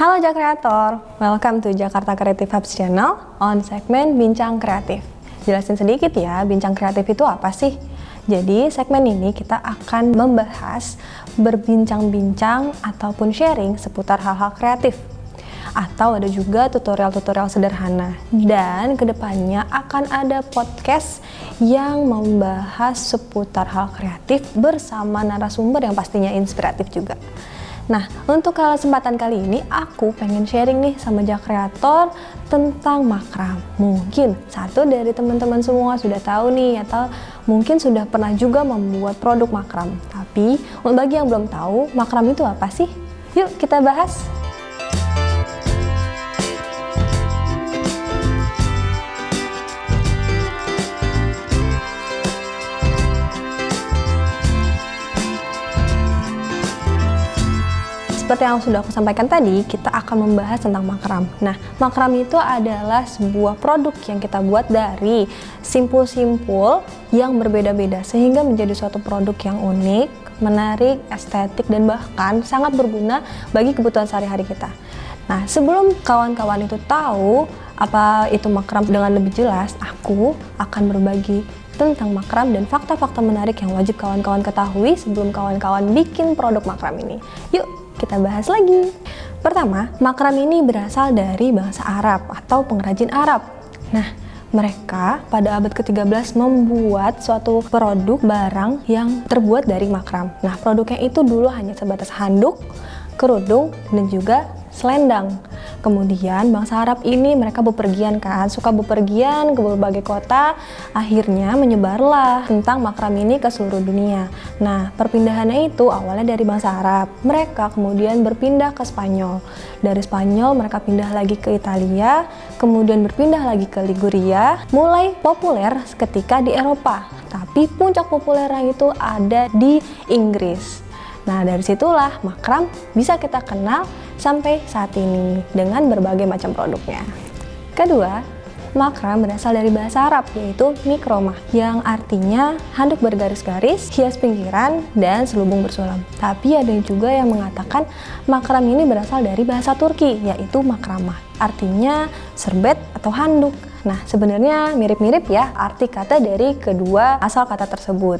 Halo Jak Kreator, welcome to Jakarta Creative Hubs Channel on segmen Bincang Kreatif. Jelasin sedikit ya, Bincang Kreatif itu apa sih? Jadi segmen ini kita akan membahas, berbincang-bincang ataupun sharing seputar hal-hal kreatif. Atau ada juga tutorial-tutorial sederhana. Dan kedepannya akan ada podcast yang membahas seputar hal kreatif bersama narasumber yang pastinya inspiratif juga. Nah, untuk kesempatan kali ini aku pengen sharing nih sama Jak Kreator tentang makram. Mungkin satu dari teman-teman semua sudah tahu nih atau mungkin sudah pernah juga membuat produk makram. Tapi bagi yang belum tahu, makram itu apa sih? Yuk kita bahas. Seperti yang sudah aku sampaikan tadi, kita akan membahas tentang makram. Nah, makram itu adalah sebuah produk yang kita buat dari simpul-simpul yang berbeda-beda sehingga menjadi suatu produk yang unik, menarik, estetik, dan bahkan sangat berguna bagi kebutuhan sehari-hari kita. Nah, sebelum kawan-kawan itu tahu apa itu makram dengan lebih jelas, aku akan berbagi tentang makram dan fakta-fakta menarik yang wajib kawan-kawan ketahui sebelum kawan-kawan bikin produk makram ini. Yuk, kita bahas lagi. Pertama, makram ini berasal dari bangsa Arab atau pengrajin Arab. Nah, mereka pada abad ke-13 membuat suatu produk barang yang terbuat dari makram. Nah, produknya itu dulu hanya sebatas handuk, kerudung, dan juga selendang. Kemudian bangsa Arab ini mereka bepergian kan, suka bepergian ke berbagai kota, akhirnya menyebarlah tentang makram ini ke seluruh dunia. Nah, perpindahannya itu awalnya dari bangsa Arab, mereka kemudian berpindah ke Spanyol. Dari Spanyol mereka pindah lagi ke Italia, kemudian berpindah lagi ke Liguria, mulai populer ketika di Eropa. Tapi puncak populernya itu ada di Inggris. Nah, dari situlah makram bisa kita kenal sampai saat ini dengan berbagai macam produknya. Kedua, makram berasal dari bahasa Arab yaitu mikromah yang artinya handuk bergaris-garis, hias pinggiran, dan selubung bersulam. Tapi ada juga yang mengatakan makram ini berasal dari bahasa Turki yaitu makramah, artinya serbet atau handuk. Nah, sebenarnya mirip-mirip ya arti kata dari kedua asal kata tersebut.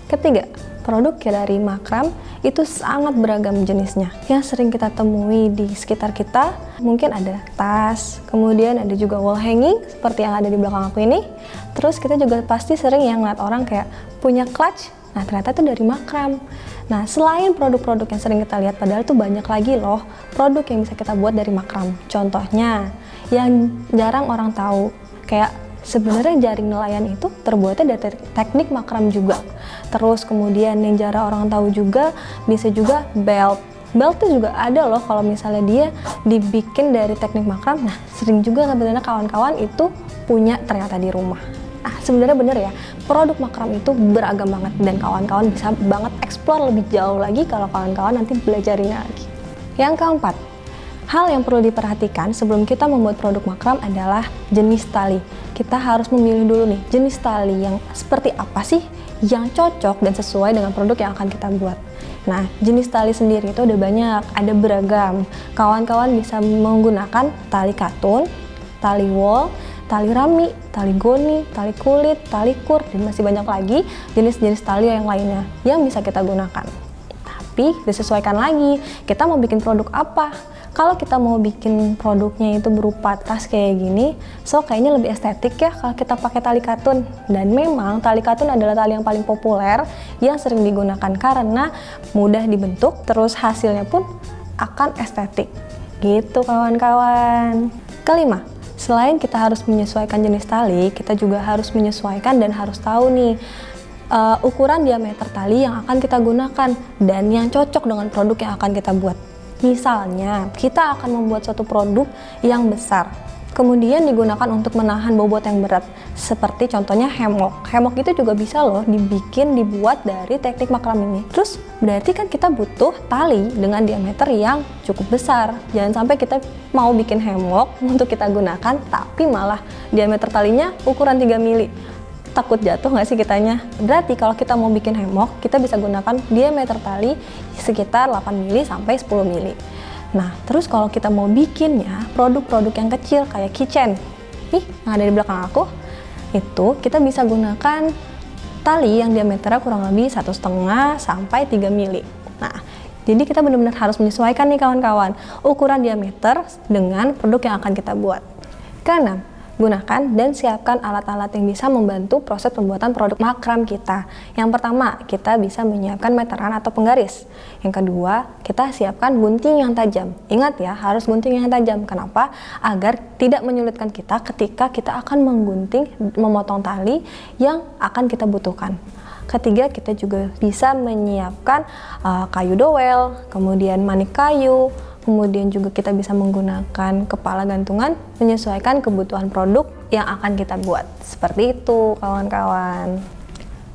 Ketiga, produk dari makram itu sangat beragam jenisnya. Yang sering kita temui di sekitar kita mungkin ada tas, kemudian ada juga wall hanging seperti yang ada di belakang aku ini. Terus kita juga pasti sering yang ngeliat orang kayak punya clutch. Nah, ternyata itu dari makram. Nah, selain produk-produk yang sering kita lihat, padahal tuh banyak lagi loh produk yang bisa kita buat dari makram. Contohnya yang jarang orang tahu, kayak sebenarnya jaring nelayan itu terbuatnya dari teknik makram juga. Terus kemudian yang jarang orang tahu juga bisa juga belt. Belt itu juga ada loh kalau misalnya dia dibikin dari teknik makram. Nah, sering juga sebenarnya kawan-kawan itu punya ternyata di rumah. Nah, sebenarnya bener ya, produk makram itu beragam banget dan kawan-kawan bisa banget explore lebih jauh lagi kalau kawan-kawan nanti belajarinnya lagi. Yang keempat, hal yang perlu diperhatikan sebelum kita membuat produk makram adalah jenis tali. Kita harus memilih dulu nih jenis tali yang seperti apa sih yang cocok dan sesuai dengan produk yang akan kita buat. Nah, jenis tali sendiri itu ada banyak, ada beragam. Kawan-kawan bisa menggunakan tali katun, tali wol, tali rami, tali goni, tali kulit, tali kur, dan masih banyak lagi jenis-jenis tali yang lainnya yang bisa kita gunakan. Tapi disesuaikan lagi, kita mau bikin produk apa. Kalau kita mau bikin produknya itu berupa tas kayak gini, so kayaknya lebih estetik ya kalau kita pakai tali katun. Dan memang tali katun adalah tali yang paling populer yang sering digunakan karena mudah dibentuk, terus hasilnya pun akan estetik. Gitu kawan-kawan. Kelima, selain kita harus menyesuaikan jenis tali, kita juga harus menyesuaikan dan harus tahu nih ukuran diameter tali yang akan kita gunakan dan yang cocok dengan produk yang akan kita buat. Misalnya, kita akan membuat suatu produk yang besar, kemudian digunakan untuk menahan bobot yang berat, seperti contohnya hemok. Hemok itu juga bisa loh dibuat dari teknik makram ini. Terus, berarti kan kita butuh tali dengan diameter yang cukup besar. Jangan sampai kita mau bikin hemok untuk kita gunakan, tapi malah diameter talinya ukuran 3 mili. Takut jatuh nggak sih kitanya? Berarti kalau kita mau bikin hemok, kita bisa gunakan diameter tali sekitar 8 mili sampai 10 mili. Nah, terus kalau kita mau bikinnya produk-produk yang kecil kayak keychain, nih yang ada di belakang aku, itu kita bisa gunakan tali yang diameternya kurang lebih 1,5 sampai 3 mili. Nah, jadi kita benar-benar harus menyesuaikan nih kawan-kawan ukuran diameter dengan produk yang akan kita buat. Keenam, gunakan dan siapkan alat-alat yang bisa membantu proses pembuatan produk makram kita. Yang pertama, kita bisa menyiapkan meteran atau penggaris. Yang kedua, kita siapkan gunting yang tajam. Ingat ya, harus gunting yang tajam. Kenapa? Agar tidak menyulitkan kita ketika kita akan menggunting, memotong tali yang akan kita butuhkan. Ketiga, kita juga bisa menyiapkan kayu dowel, kemudian manik kayu, kemudian juga kita bisa menggunakan kepala gantungan menyesuaikan kebutuhan produk yang akan kita buat. Seperti itu kawan-kawan.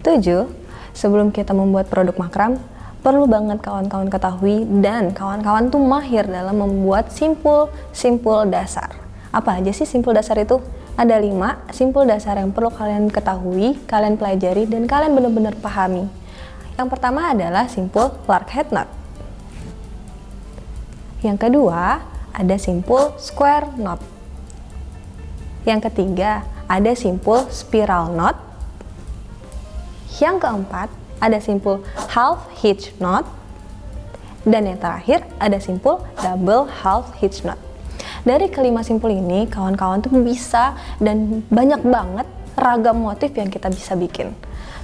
7. Sebelum kita membuat produk makram, perlu banget kawan-kawan ketahui dan kawan-kawan tuh mahir dalam membuat simpul dasar. Apa aja sih simpul dasar itu? Ada 5 simpul dasar yang perlu kalian ketahui, kalian pelajari, dan kalian benar-benar pahami. Yang pertama adalah simpul lark head knot. Yang kedua, ada simpul square knot. Yang ketiga, ada simpul spiral knot. Yang keempat, ada simpul half hitch knot. Dan yang terakhir, ada simpul double half hitch knot. Dari kelima simpul ini, kawan-kawan tuh bisa dan banyak banget ragam motif yang kita bisa bikin.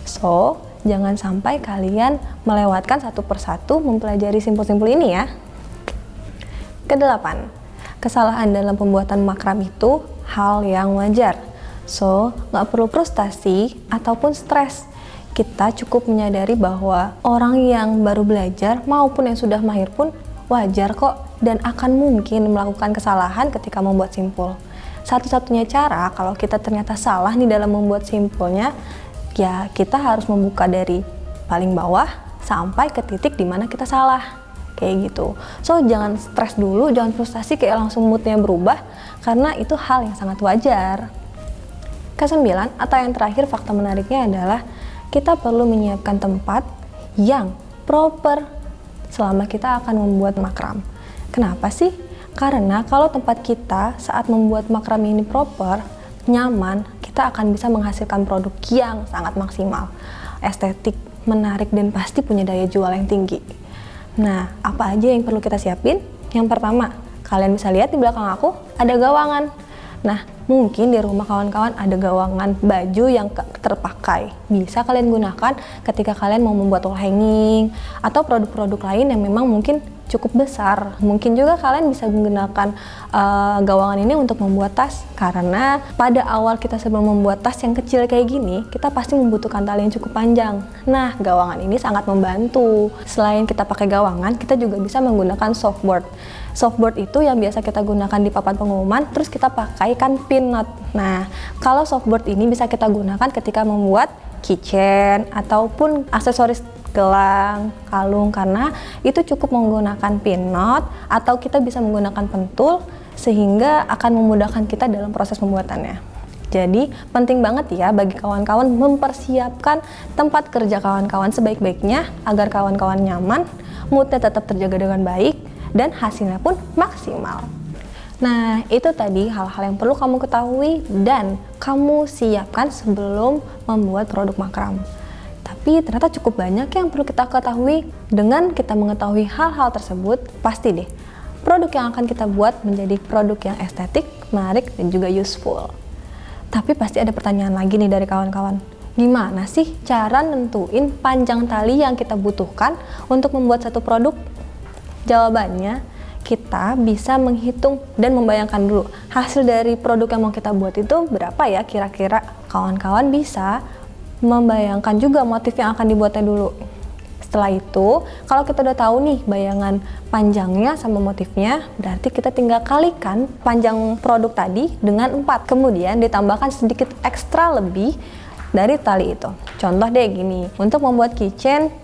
So, jangan sampai kalian melewatkan satu persatu mempelajari simpul-simpul ini ya. Kedelapan, kesalahan dalam pembuatan makram itu hal yang wajar. So, nggak perlu frustasi ataupun stres. Kita cukup menyadari bahwa orang yang baru belajar maupun yang sudah mahir pun wajar kok dan akan mungkin melakukan kesalahan ketika membuat simpul. Satu-satunya cara kalau kita ternyata salah nih dalam membuat simpulnya, ya kita harus membuka dari paling bawah sampai ke titik di mana kita salah. Kayak gitu. So, jangan stres dulu, jangan frustasi kayak langsung moodnya berubah, karena itu hal yang sangat wajar. Kesembilan, atau yang terakhir fakta menariknya adalah kita perlu menyiapkan tempat yang proper selama kita akan membuat makram. Kenapa sih? Karena kalau tempat kita saat membuat makram ini proper, nyaman, kita akan bisa menghasilkan produk yang sangat maksimal, estetik, menarik, dan pasti punya daya jual yang tinggi. Nah, apa aja yang perlu kita siapin? Yang pertama, kalian bisa lihat di belakang aku ada gawangan. Nah, mungkin di rumah kawan-kawan ada gawangan baju yang terpakai. Bisa kalian gunakan ketika kalian mau membuat wall hanging atau produk-produk lain yang memang mungkin cukup besar. Mungkin juga kalian bisa menggunakan gawangan ini untuk membuat tas, karena pada awal kita sebelum membuat tas yang kecil kayak gini, kita pasti membutuhkan tali yang cukup panjang. Nah, gawangan ini sangat membantu. Selain kita pakai gawangan, kita juga bisa menggunakan softboard. Softboard itu yang biasa kita gunakan di papan pengumuman, terus kita pakaikan pin knot. Nah, kalau softboard ini bisa kita gunakan ketika membuat keychain ataupun aksesoris gelang, kalung, karena itu cukup menggunakan pin knot atau kita bisa menggunakan pentul sehingga akan memudahkan kita dalam proses pembuatannya. Jadi penting banget ya bagi kawan-kawan mempersiapkan tempat kerja kawan-kawan sebaik-baiknya agar kawan-kawan nyaman, moodnya tetap terjaga dengan baik, dan hasilnya pun maksimal. Nah, itu tadi hal-hal yang perlu kamu ketahui dan kamu siapkan sebelum membuat produk makram. Tapi ternyata cukup banyak yang perlu kita ketahui. Dengan kita mengetahui hal-hal tersebut, pasti deh produk yang akan kita buat menjadi produk yang estetik, menarik, dan juga useful. Tapi pasti ada pertanyaan lagi nih dari kawan-kawan. Gimana sih cara nentuin panjang tali yang kita butuhkan untuk membuat satu produk? Jawabannya, kita bisa menghitung dan membayangkan dulu hasil dari produk yang mau kita buat itu berapa ya kira-kira. Kawan-kawan bisa membayangkan juga motif yang akan dibuatnya dulu. Setelah itu, kalau kita udah tahu nih bayangan panjangnya sama motifnya, berarti kita tinggal kalikan panjang produk tadi dengan 4. Kemudian ditambahkan sedikit ekstra lebih dari tali itu. Contoh deh gini, untuk membuat keychain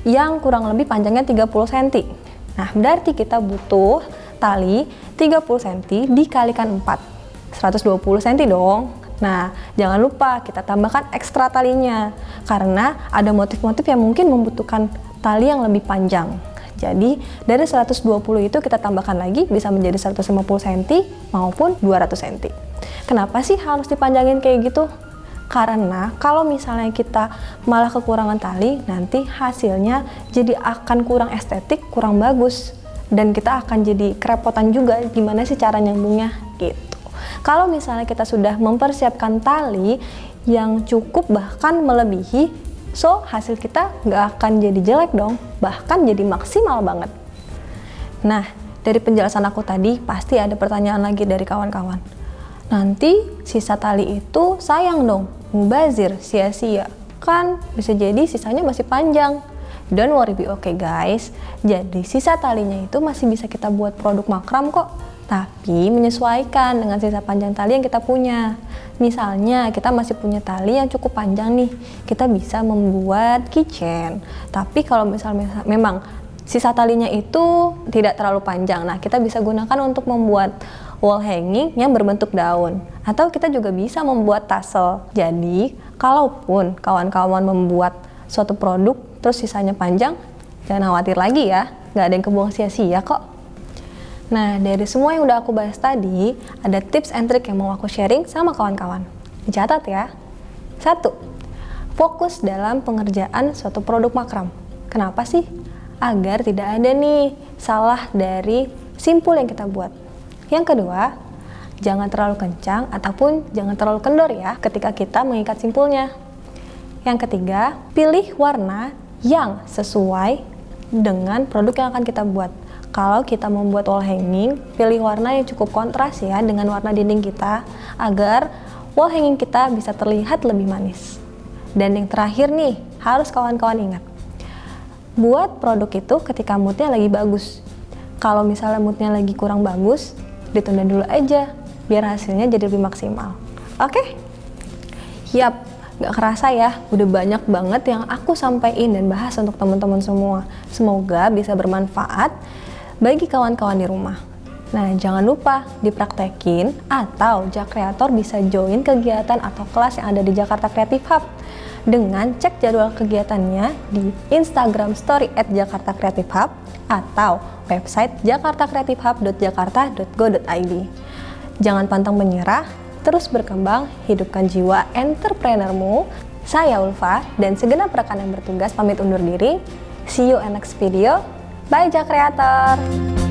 yang kurang lebih panjangnya 30 cm. Nah, berarti kita butuh tali 30 cm dikalikan 4. 120 cm dong. Nah, jangan lupa kita tambahkan ekstra talinya karena ada motif-motif yang mungkin membutuhkan tali yang lebih panjang. Jadi dari 120 itu kita tambahkan lagi bisa menjadi 150 cm maupun 200 cm. Kenapa sih harus dipanjangin kayak gitu? Karena kalau misalnya kita malah kekurangan tali, nanti hasilnya jadi akan kurang estetik, kurang bagus. Dan kita akan jadi kerepotan juga gimana sih cara nyambungnya gitu. Kalau misalnya kita sudah mempersiapkan tali yang cukup bahkan melebihi, so, hasil kita nggak akan jadi jelek dong, bahkan jadi maksimal banget. Nah, dari penjelasan aku tadi, pasti ada pertanyaan lagi dari kawan-kawan. Nanti sisa tali itu sayang dong, mubazir, sia-sia. Kan bisa jadi sisanya masih panjang. Don't worry, be okay guys. Jadi sisa talinya itu masih bisa kita buat produk makram kok. Tapi menyesuaikan dengan sisa panjang tali yang kita punya. Misalnya kita masih punya tali yang cukup panjang nih, kita bisa membuat keychain. Tapi kalau misalnya memang sisa talinya itu tidak terlalu panjang, nah kita bisa gunakan untuk membuat wall hanging yang berbentuk daun. Atau kita juga bisa membuat tassel. Jadi kalaupun kawan-kawan membuat suatu produk terus sisanya panjang, jangan khawatir lagi ya, nggak ada yang kebuang sia-sia kok. Nah, dari semua yang udah aku bahas tadi, ada tips and trick yang mau aku sharing sama kawan-kawan. Dicatat ya. 1. Fokus dalam pengerjaan suatu produk makram. Kenapa sih? Agar tidak ada nih salah dari simpul yang kita buat. Yang kedua, jangan terlalu kencang ataupun jangan terlalu kendor ya ketika kita mengikat simpulnya. Yang ketiga, pilih warna yang sesuai dengan produk yang akan kita buat. Kalau kita membuat wall hanging, pilih warna yang cukup kontras ya dengan warna dinding kita agar wall hanging kita bisa terlihat lebih manis. Dan yang terakhir nih, harus kawan-kawan ingat. Buat produk itu ketika moodnya lagi bagus. Kalau misalnya moodnya lagi kurang bagus, ditunda dulu aja biar hasilnya jadi lebih maksimal. Oke? Yap, gak kerasa ya, udah banyak banget yang aku sampaikan dan bahas untuk teman-teman semua. Semoga bisa bermanfaat bagi kawan-kawan di rumah. Nah, jangan lupa dipraktekin atau Jak Kreator bisa join kegiatan atau kelas yang ada di Jakarta Creative Hub dengan cek jadwal kegiatannya di Instagram story @jakartacreativehub atau website jakartacreativehub.jakarta.go.id. Jangan pantang menyerah, terus berkembang, hidupkan jiwa entrepreneurmu. Saya Ulfa dan segenap rekan yang bertugas pamit undur diri. See you in next video. Bye Jak Kreator!